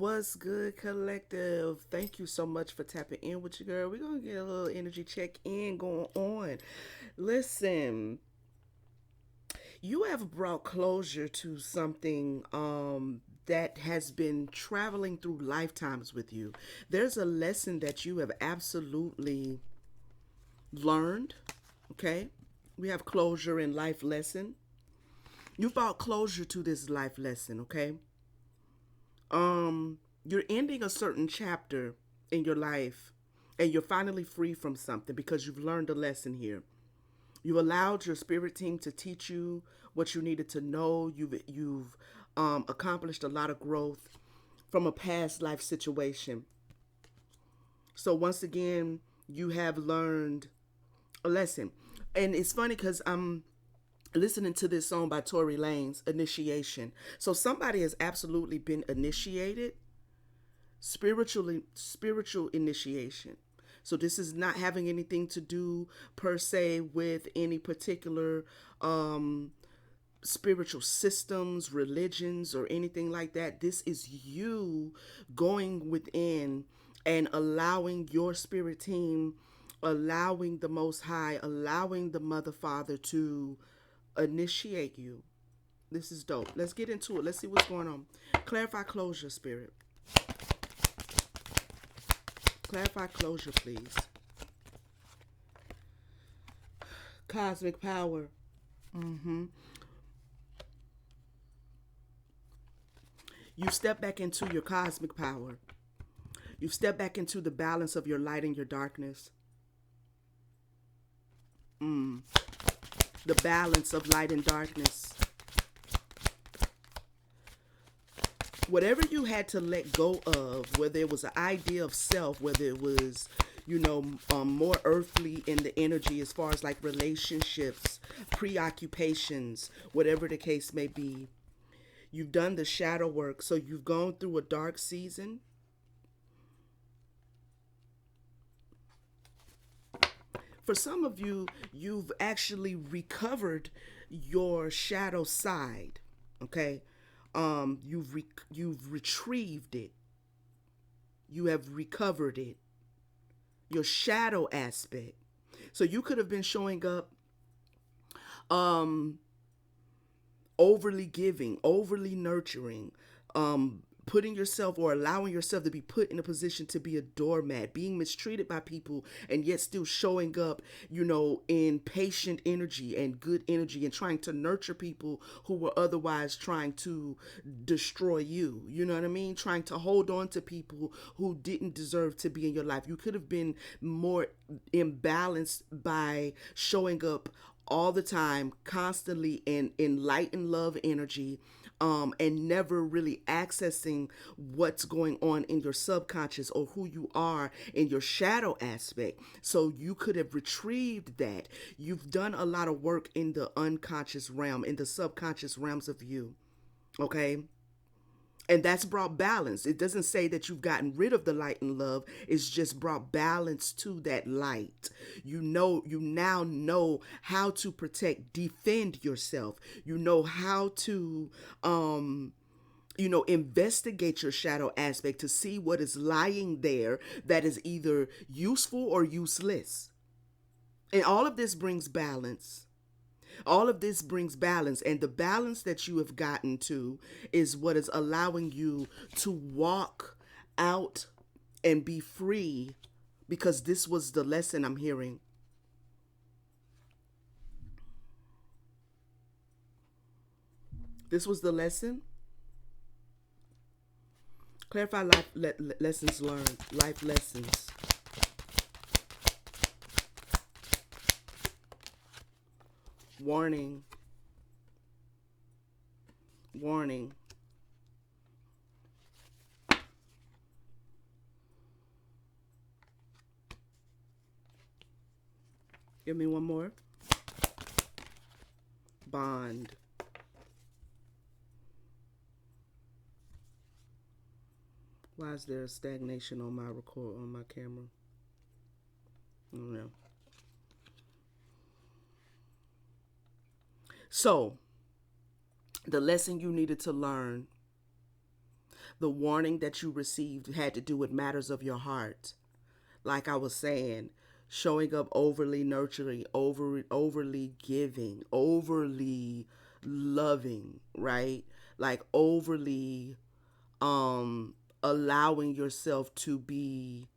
What's good, collective? Thank you so much for tapping in with you, girl. We're gonna get a little energy check in going on. Listen, you have brought closure to something that has been traveling through lifetimes with you. There's a lesson that you have absolutely learned. Okay, we have closure in life lesson. You brought closure to this life lesson. Okay, you're ending a certain chapter in your life, and you're finally free from something because you've learned a lesson here. You allowed your spirit team to teach you what you needed to know. You've accomplished a lot of growth from a past life situation. So once again, you have learned a lesson. And it's funny because I'm listening to this song by Tory Lanez, Initiation. So somebody has absolutely been initiated spiritual initiation. So this is not having anything to do per se with any particular spiritual systems, religions, or anything like that. This is you going within and allowing your spirit team, allowing the Most High, allowing the Mother Father to initiate you. This is dope. Let's get into it. Let's see what's going on. Clarify closure, spirit. Clarify closure, please. Cosmic power. Mm-hmm. You step back into your cosmic power. You step back into the balance of your light and your darkness. The balance of light and darkness. Whatever you had to let go of, whether it was an idea of self, whether it was, more earthly in the energy as far as like relationships, preoccupations, whatever the case may be. You've done the shadow work, so you've gone through a dark season. For some of you, you've actually recovered your shadow side. Okay, you've retrieved it. You have recovered it. Your shadow aspect. So you could have been showing up um overly giving, overly nurturing, putting yourself or allowing yourself to be put in a position to be a doormat, being mistreated by people, and yet still showing up, in patient energy and good energy and trying to nurture people who were otherwise trying to destroy you. You know what I mean? Trying to hold on to people who didn't deserve to be in your life. You could have been more imbalanced by showing up all the time, constantly in light and love energy, and never really accessing what's going on in your subconscious or who you are in your shadow aspect. So you could have retrieved that. You've done a lot of work in the unconscious realm, in the subconscious realms of you. Okay, and that's brought balance. It doesn't say that you've gotten rid of the light and love. It's just brought balance to that light. You now know how to protect, defend yourself. You know how to investigate your shadow aspect to see what is lying there that is either useful or useless. And all of this brings balance. All of this brings balance, and the balance that you have gotten to is what is allowing you to walk out and be free, because this was the lesson I'm hearing. This was the lesson. Clarify lessons learned, life lessons. Warning, warning. Give me one more. Bond. Why is there a stagnation on my camera? I don't know. So, the lesson you needed to learn The warning that you received had to do with matters of your heart. Like I was saying, showing up overly nurturing, overly giving, overly loving, right? Like overly allowing yourself to be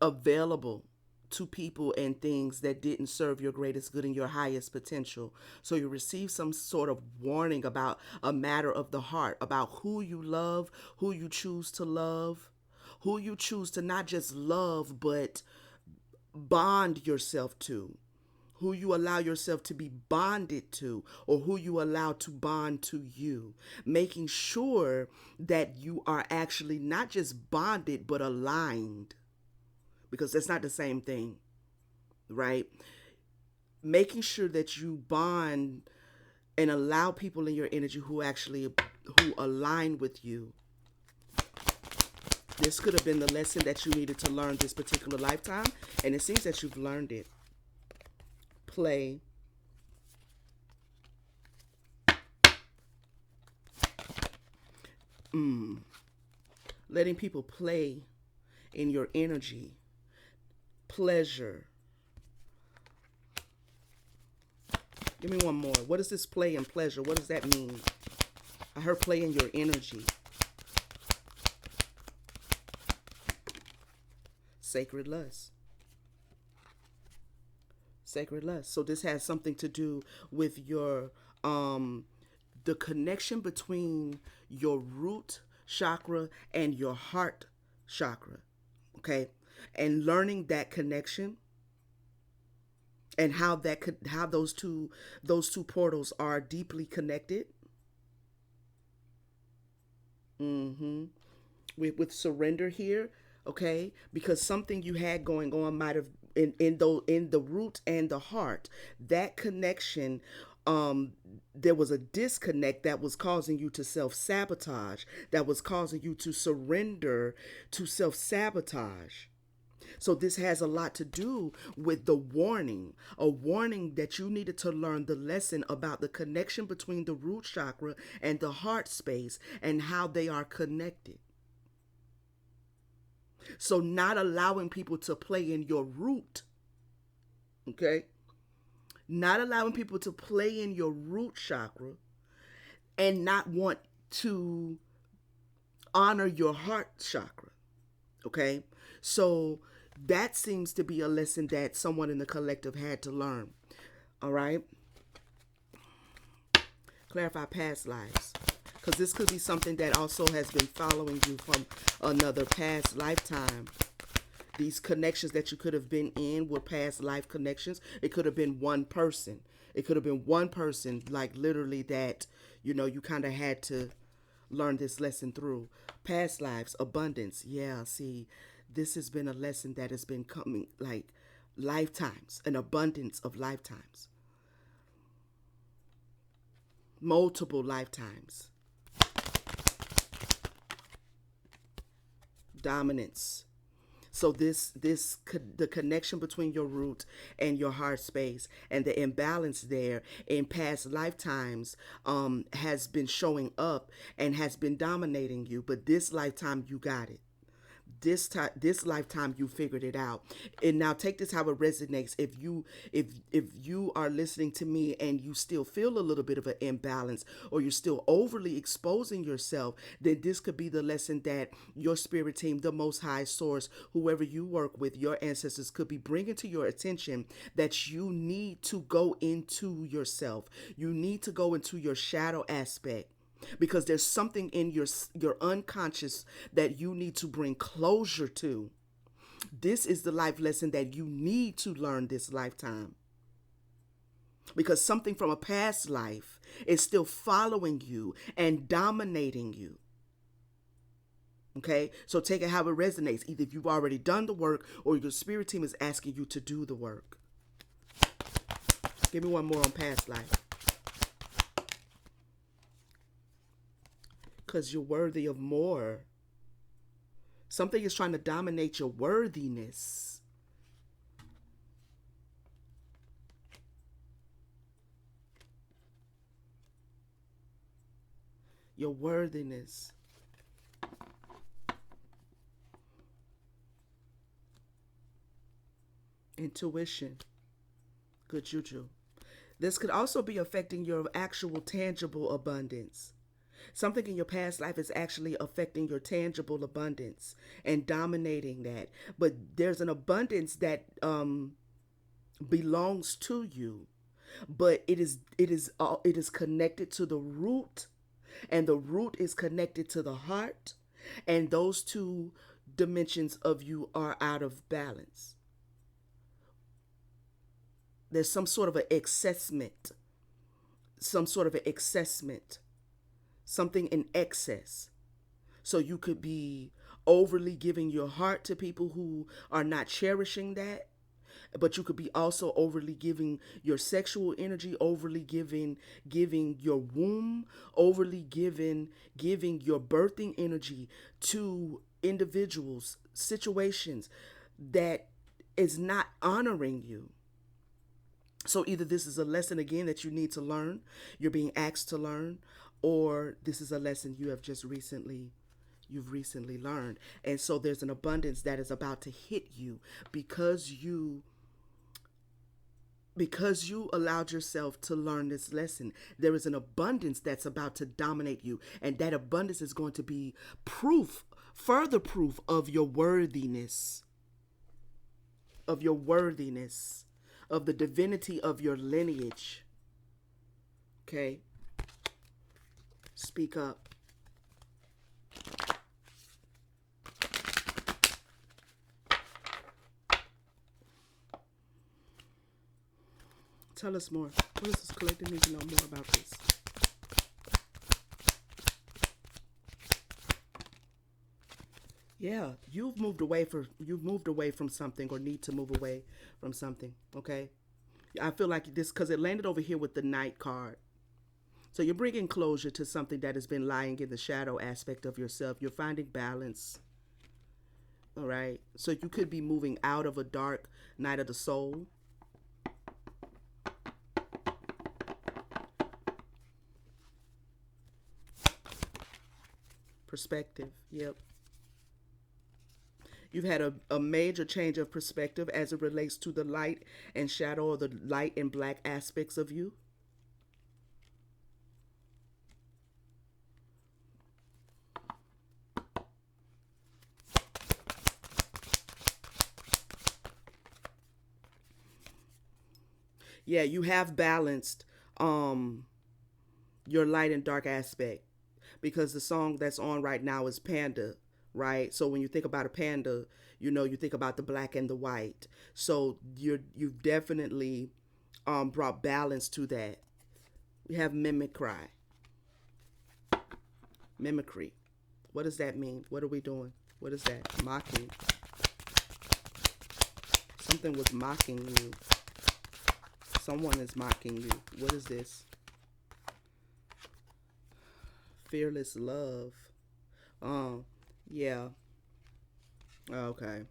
available to people and things that didn't serve your greatest good and your highest potential. So you receive some sort of warning about a matter of the heart, about who you love, who you choose to love, who you choose to not just love, but bond yourself to, who you allow yourself to be bonded to, or who you allow to bond to you, making sure that you are actually not just bonded, but aligned, because that's not the same thing, right? Making sure that you bond and allow people in your energy who align with you. This could have been the lesson that you needed to learn this particular lifetime, and it seems that you've learned it. Play. Letting people play in your energy. Pleasure. Give me one more. What is this play and pleasure? What does that mean? I heard play in your energy. Sacred lust. Sacred lust. So this has something to do with your the connection between your root chakra and your heart chakra. Okay? And learning that connection and how that could how those two portals are deeply connected. Mm-hmm. With surrender here, okay? Because something you had going on might have in the root and the heart, that connection, there was a disconnect that was causing you to self-sabotage, that was causing you to surrender to self-sabotage. So this has a lot to do with the warning, a warning that you needed to learn the lesson about the connection between the root chakra and the heart space and how they are connected. So not allowing people to play in your root, okay? Not allowing people to play in your root chakra and not want to honor your heart chakra, okay? So that seems to be a lesson that someone in the collective had to learn. All right. Clarify past lives. Because this could be something that also has been following you from another past lifetime. These connections that you could have been in were past life connections. It could have been one person. It could have been one person, like literally that, you kind of had to learn this lesson through. Past lives, abundance. Yeah, see, this has been a lesson that has been coming like lifetimes, an abundance of lifetimes, multiple lifetimes. Dominance. So the connection between your root and your heart space and the imbalance there in past lifetimes has been showing up and has been dominating you. But this lifetime you got it. This lifetime you figured it out. And now take this how it resonates. If you are listening to me and you still feel a little bit of an imbalance, or you're still overly exposing yourself, then this could be the lesson that your spirit team, the most high source, whoever you work with, your ancestors, could be bringing to your attention, that you need to go into yourself. You need to go into your shadow aspect, because there's something in your unconscious that you need to bring closure to. This is the life lesson that you need to learn this lifetime, because something from a past life is still following you and dominating you. Okay, so take it how it resonates. Either you've already done the work, or your spirit team is asking you to do the work. Give me one more on past life. Because you're worthy of more. Something is trying to dominate your worthiness. Your worthiness. Intuition. Good juju. This could also be affecting your actual tangible abundance. Something in your past life is actually affecting your tangible abundance and dominating that. But there's an abundance that belongs to you, but it is connected to the root, and the root is connected to the heart, and those two dimensions of you are out of balance. There's some sort of an accessment, some sort of an accessment, something in excess. So you could be overly giving your heart to people who are not cherishing that, but you could be also overly giving your sexual energy, overly giving your womb, overly giving your birthing energy to individuals, situations that is not honoring you. So either this is a lesson again that you need to learn, you're being asked to learn, or this is a lesson you've recently learned. And so there's an abundance that is about to hit you because you allowed yourself to learn this lesson. There is an abundance that's about to dominate you, and that abundance is going to be proof, further proof of your worthiness, of your worthiness, of the divinity of your lineage. Okay? Speak up. Tell us more. What is this collective need to know more about this? Yeah, you've moved away from something, or need to move away from something. Okay, I feel like this because it landed over here with the Knight card. So you're bringing closure to something that has been lying in the shadow aspect of yourself. You're finding balance. All right. So you could be moving out of a dark night of the soul. Perspective. Yep. You've had a major change of perspective as it relates to the light and shadow, or the light and black aspects of you. Yeah, you have balanced your light and dark aspect, because the song that's on right now is Panda, right? So when you think about a panda, you think about the black and the white. So you've definitely brought balance to that. We have mimicry. Mimicry. What does that mean? What are we doing? What is that? Mocking. Something was mocking you. Someone is mocking you. What is this? Fearless love. Yeah. Okay.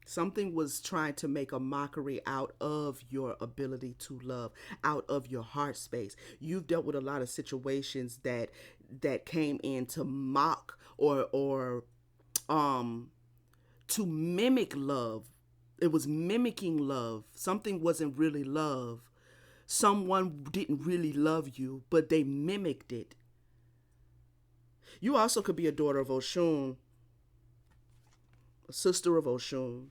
Something was trying to make a mockery out of your ability to love, out of your heart space. You've dealt with a lot of situations that came in to mock, or to mimic love. It was mimicking love. Something wasn't really love. Someone didn't really love you, but they mimicked it. You also could be a daughter of OSHUN, a sister of OSHUN.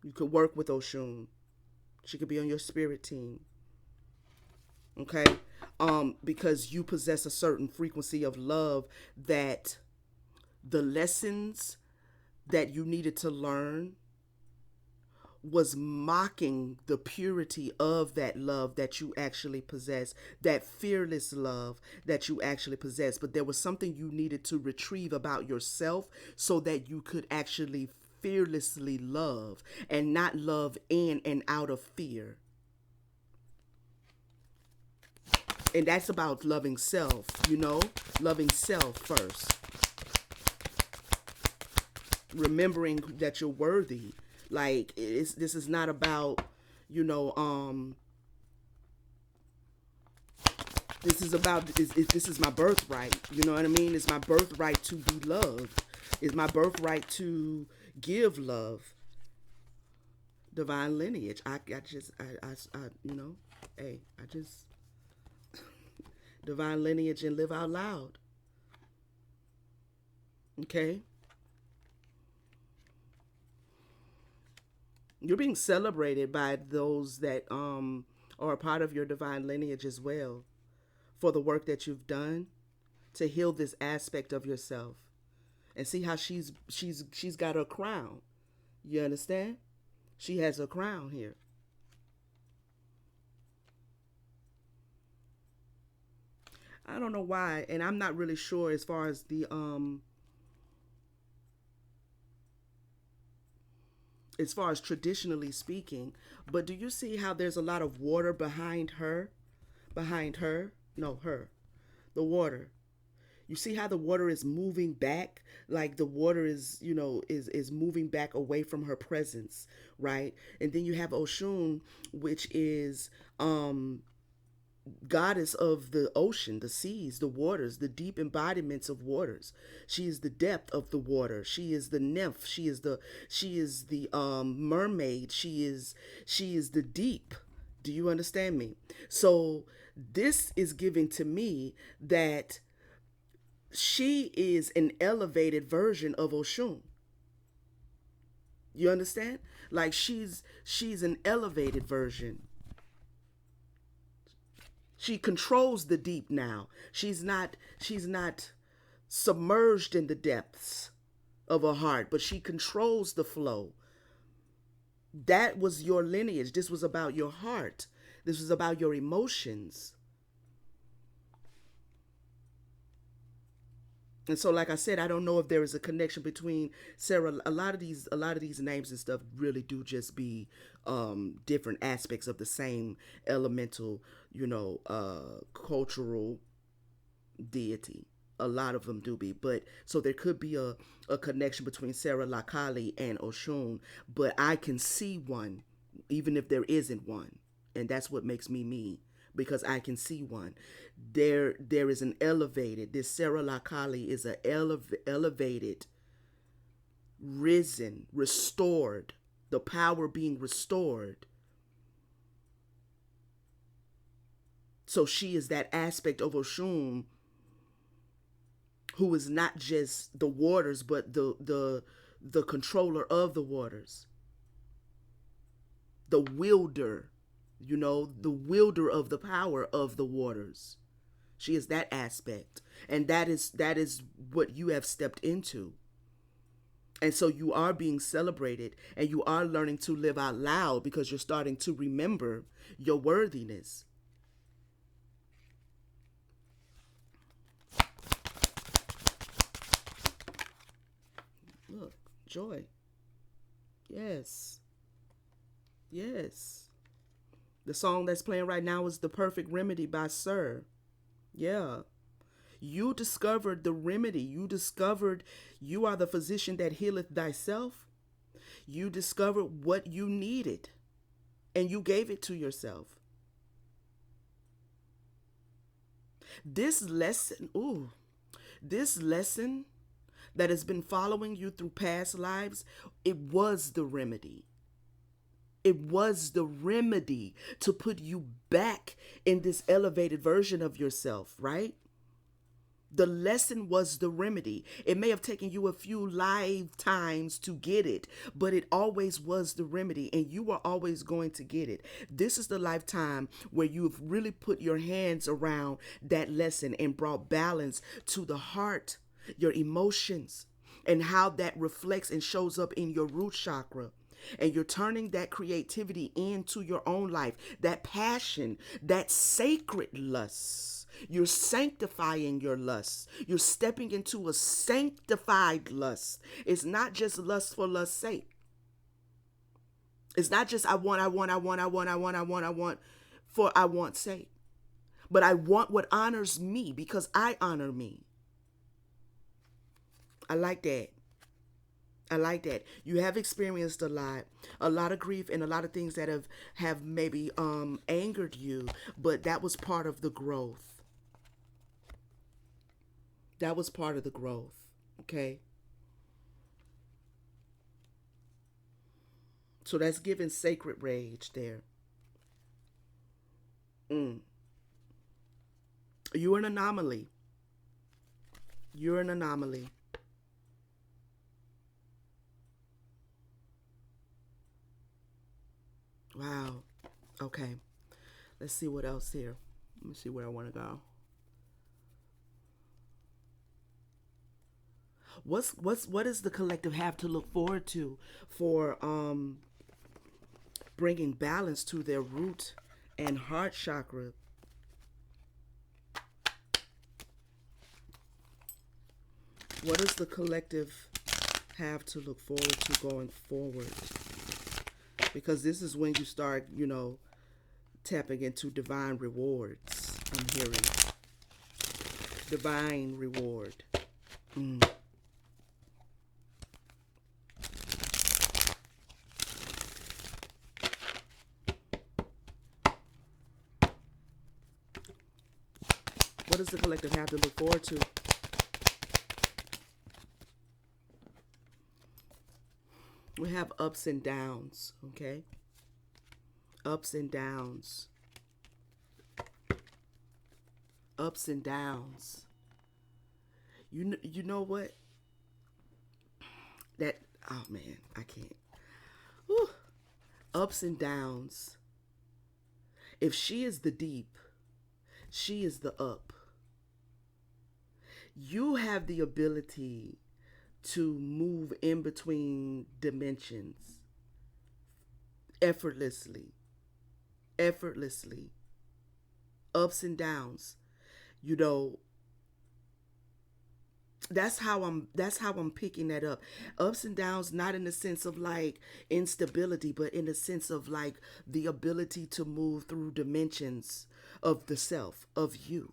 You could work with OSHUN. She could be on your spirit team. Okay? Because you possess a certain frequency of love that the lessons that you needed to learn was mocking the purity of that love that you actually possess, that fearless love that you actually possess. But there was something you needed to retrieve about yourself so that you could actually fearlessly love, and not love in and out of fear. And that's about loving self, loving self first. Remembering that you're worthy. Like, this is not about, This is about this is my birthright. You know what I mean? It's my birthright to be loved. It's my birthright to give love. Divine lineage. I just you know, hey, I just divine lineage and live out loud. Okay? You're being celebrated by those that are a part of your divine lineage as well for the work that you've done to heal this aspect of yourself. And see how she's got her crown. You understand? She has a crown here. I don't know why, and I'm not really sure as far as traditionally speaking, but do you see how there's a lot of water behind her? Behind her? No, her. The water. You see how the water is moving back, like the water is, is moving back away from her presence, right? And then you have Oshun, which is goddess of the ocean, the seas, the waters, the deep embodiments of waters. She is the depth of the water. She is the nymph. She is the mermaid. She is the deep. Do you understand me? So this is giving to me that she is an elevated version of Oshun. You understand? Like she's an elevated version. She controls the deep now. She's not submerged in the depths of her heart, but she controls the flow. That was your lineage. This was about your heart. This was about your emotions. And so, like I said, I don't know if there is a connection between Sarah. A lot of these names and stuff really do just be different aspects of the same elemental, cultural deity. A lot of them do be, but so there could be a connection between Sarah Lakali and Oshun, but I can see one, even if there isn't one, and that's what makes me me, because I can see one. There is an elevated. This Sarah Lakali is an elevated, risen, restored. The power being restored. So she is that aspect of Oshun who is not just the waters, but the controller of the waters, the wielder, the wielder of the power of the waters. She is that aspect, and that is what you have stepped into. And so you are being celebrated, and you are learning to live out loud because you're starting to remember your worthiness. Look, joy. Yes. Yes. The song that's playing right now is The Perfect Remedy by Sir. Yeah. You discovered the remedy. You discovered you are the physician that healeth thyself. You discovered what you needed, and you gave it to yourself. This lesson that has been following you through past lives, it was the remedy. It was the remedy to put you back in this elevated version of yourself, right? The lesson was the remedy. It may have taken you a few lifetimes to get it, but it always was the remedy, and you are always going to get it. This is the lifetime where you've really put your hands around that lesson and brought balance to the heart, your emotions, and how that reflects and shows up in your root chakra. And you're turning that creativity into your own life, that passion, that sacred lust. You're sanctifying your lust. You're stepping into a sanctified lust. It's not just lust for lust's sake. It's not just I want for I want sake. But I want what honors me because I honor me. I like that. I like that. You have experienced a lot of grief and a lot of things that have maybe angered you, but that was part of the growth. That was part of the growth. Okay. So that's giving sacred rage there. Mm. You're an anomaly. You're an anomaly. Wow. Okay. Let's see what else here. Let me see where I want to go. What does the collective have to look forward to for bringing balance to their root and heart chakra? What does the collective have to look forward to going forward? Because this is when you start, tapping into divine rewards. I'm hearing divine reward. Mm. What does the collective have to look forward to? We have ups and downs, okay? Ups and downs. Ups and downs. You know what? That, oh man, I can't. Whew. Ups and downs. If she is the deep, she is the up. You have the ability to move in between dimensions effortlessly. Effortlessly. Ups and downs. You know, that's how I'm picking that up. Ups and downs, not in the sense of like instability, but in the sense of like the ability to move through dimensions of the self, of you.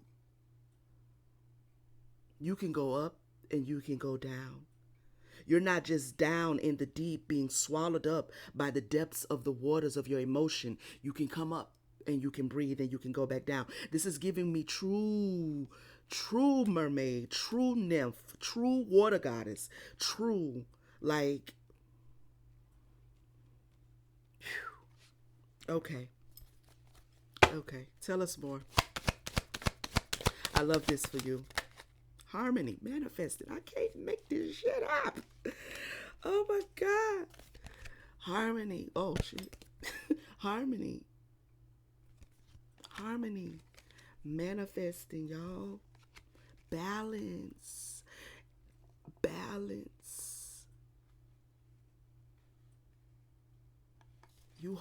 You can go up and you can go down. You're not just down in the deep, being swallowed up by the depths of the waters of your emotion. You can come up and you can breathe and you can go back down. This is giving me true mermaid, true nymph, true water goddess, true, like, okay, okay. Tell us more. I love this for you. Harmony, manifested. I can't make this shit up. Oh my God. Harmony. Oh shit. Harmony. Harmony. Manifesting, y'all. Balance. Balance. You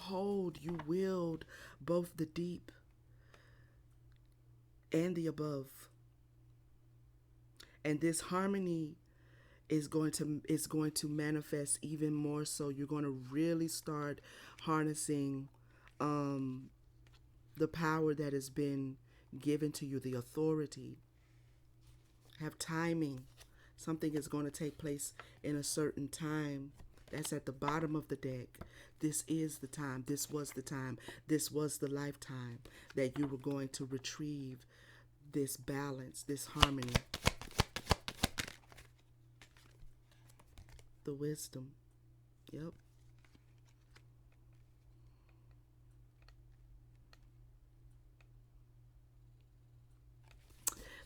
wield both the deep and the above. And this harmony is going to manifest even more so. You're going to really start harnessing the power that has been given to you, the authority. Have timing. Something is going to take place in a certain time. That's at the bottom of the deck. This is the time. This was the time. This was the lifetime that you were going to retrieve this balance, this harmony. The wisdom. Yep.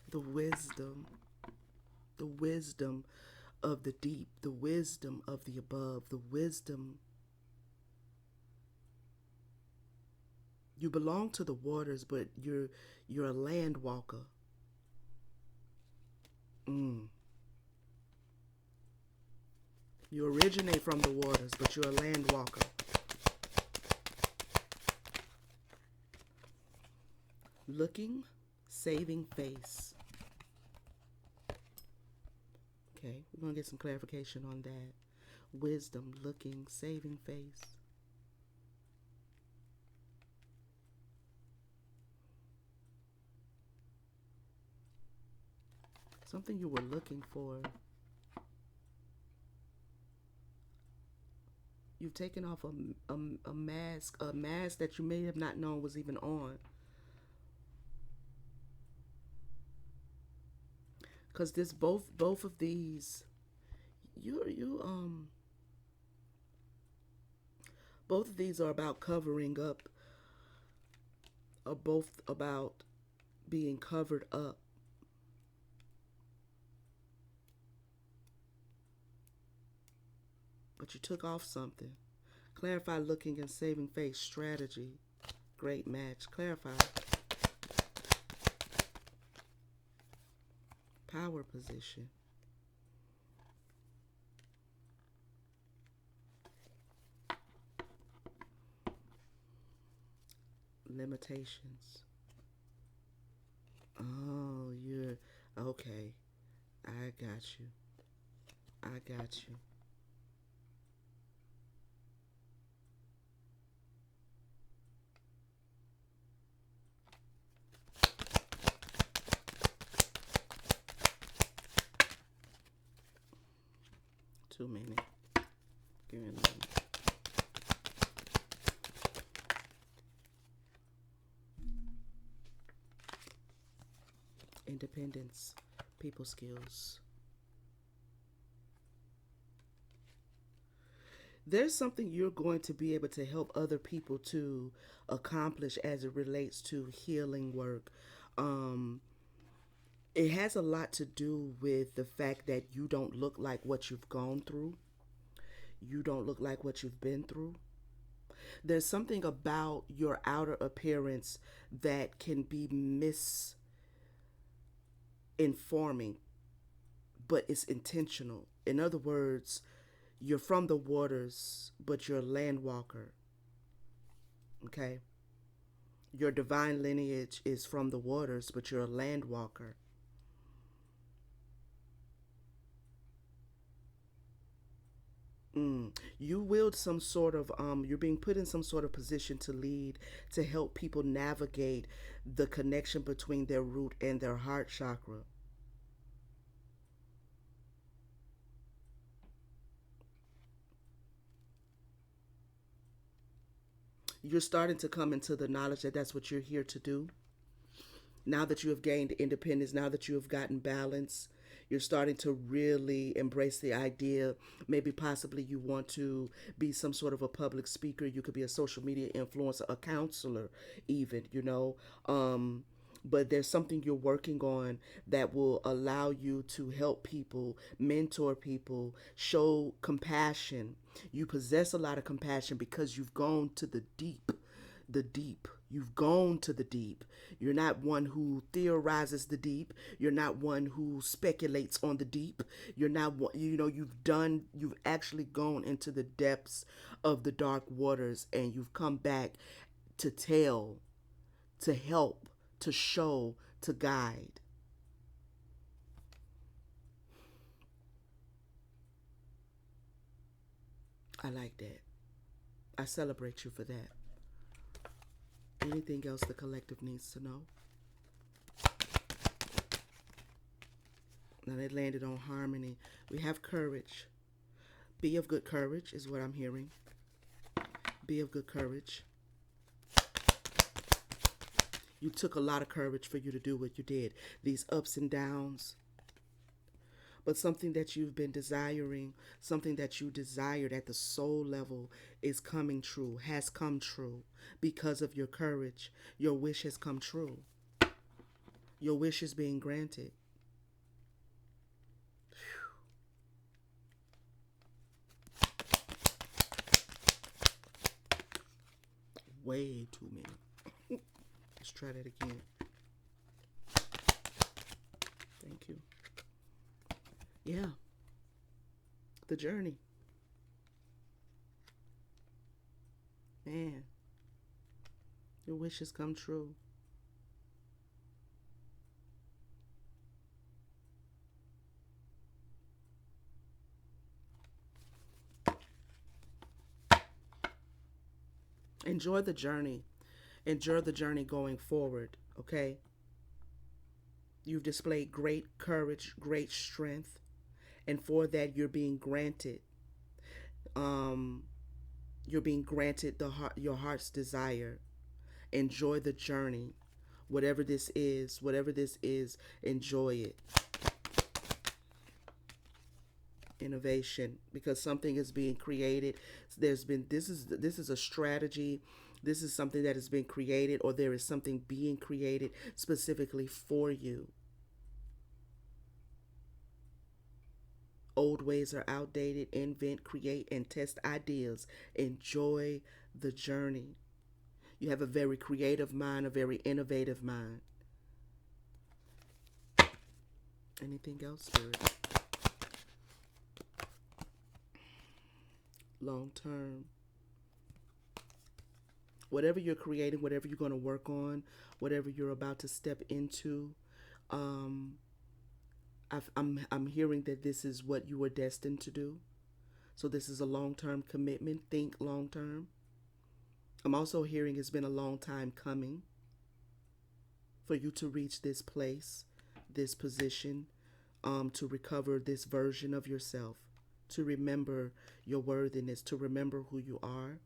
The wisdom. The wisdom of the deep. The wisdom of the above. The wisdom. You belong to the waters, but you're a land walker. Mm. You originate from the waters, but you're a land walker. Looking, saving face. Okay, we're going to get some clarification on that. Wisdom, looking, saving face. Something you were looking for. You've taken off a mask that you may have not known was even on. Cause this both of these, you both of these are about covering up, are both about being covered up. But you took off something. Clarify looking and saving face strategy. Great match. Clarify. Power position. Limitations. Oh, you're okay. I got you. I got you. 2 minutes. Give me a minute. Independence. People skills. There's something you're going to be able to help other people to accomplish as it relates to healing work. Um, it has a lot to do with the fact that you don't look like what you've gone through. You don't look like what you've been through. There's something about your outer appearance that can be misinforming, but it's intentional. In other words, you're from the waters, but you're a land walker. Okay? Your divine lineage is from the waters, but you're a land walker. You wield some sort of you're being put in some sort of position to lead, to help people navigate the connection between their root and their heart chakra. You're starting to come into the knowledge that that's what you're here to do. Now that you have gained independence, now that you have gotten balance, you're starting to really embrace the idea. Maybe possibly you want to be some sort of a public speaker. You could be a social media influencer, a counselor, even. But there's something you're working on that will allow you to help people, mentor people, show compassion. You possess a lot of compassion because you've gone to the deep. The deep. You've gone to the deep. You're not one who theorizes the deep. You're not one who speculates on the deep. You're not one, you've actually gone into the depths of the dark waters, and you've come back to tell, to help, to show, to guide. I like that. I celebrate you for that. Anything else the collective needs to know? Now they landed on harmony. We have courage. Be of good courage, is what I'm hearing. Be of good courage. You took a lot of courage for you to do what you did. These ups and downs. But something that you've been desiring, something that you desired at the soul level is coming true, has come true because of your courage. Your wish has come true. Your wish is being granted. Way too many. Let's try that again. Thank you. Yeah. The journey. Man, your wishes come true. Enjoy the journey. Enjoy the journey going forward, okay? You've displayed great courage, great strength, and for that um you're being granted your heart's desire. Enjoy the journey. Whatever this is, enjoy it. Innovation, because something is being created. There's been this is a strategy. This is something that has been created, or there is something being created specifically for you. Old ways are outdated. Invent, create, and test ideas. Enjoy the journey. You have a very creative mind, a very innovative mind. Anything else, Spirit? Long term. Whatever you're creating, whatever you're going to work on, whatever you're about to step into, um, I'm hearing that this is what you were destined to do. So this is a long term commitment. Think long term. I'm also hearing it's been a long time coming for you to reach this place, this position, to recover this version of yourself, to remember your worthiness, to remember who you are.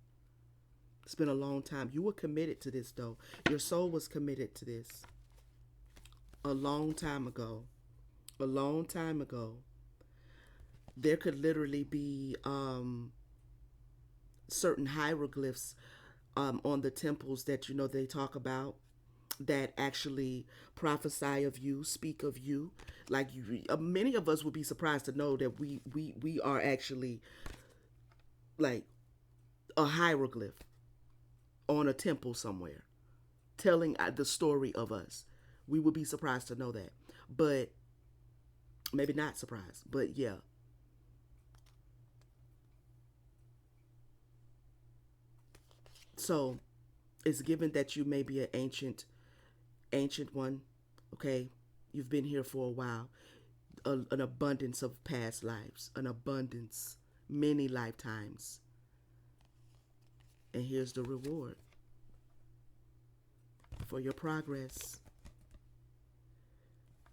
It's been a long time. You were committed to this, though. Your soul was committed to this a long time ago. A long time ago. There could literally be certain hieroglyphs on the temples that they talk about, that actually prophesy of you, speak of you. Like many of us would be surprised to know that we are actually like a hieroglyph on a temple somewhere, telling the story of us. We would be surprised to know that, but maybe not surprised. But yeah, so it's given that you may be an ancient one. Okay, you've been here for a while. An abundance of past lives, an abundance, many lifetimes. And here's the reward for your progress.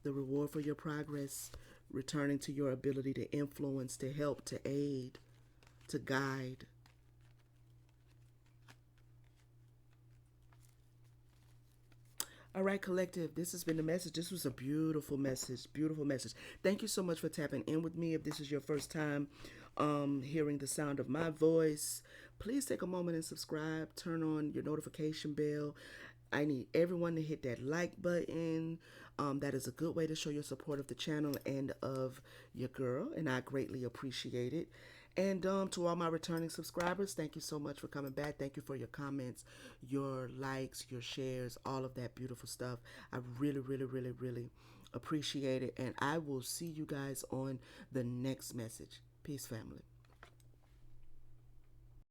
The reward for your progress, returning to your ability to influence, to help, to aid, to guide. All right, collective, this has been the message. This was a beautiful message. Beautiful message. Thank you so much for tapping in with me. If this is your first time hearing the sound of my voice, please take a moment and subscribe. Turn on your notification bell. I need everyone to hit that like button. That is a good way to show your support of the channel and of your girl, and I greatly appreciate it. And to all my returning subscribers, thank you so much for coming back. Thank you for your comments, your likes, your shares, all of that beautiful stuff. I really, really, really, really appreciate it. And I will see you guys on the next message. Peace, family.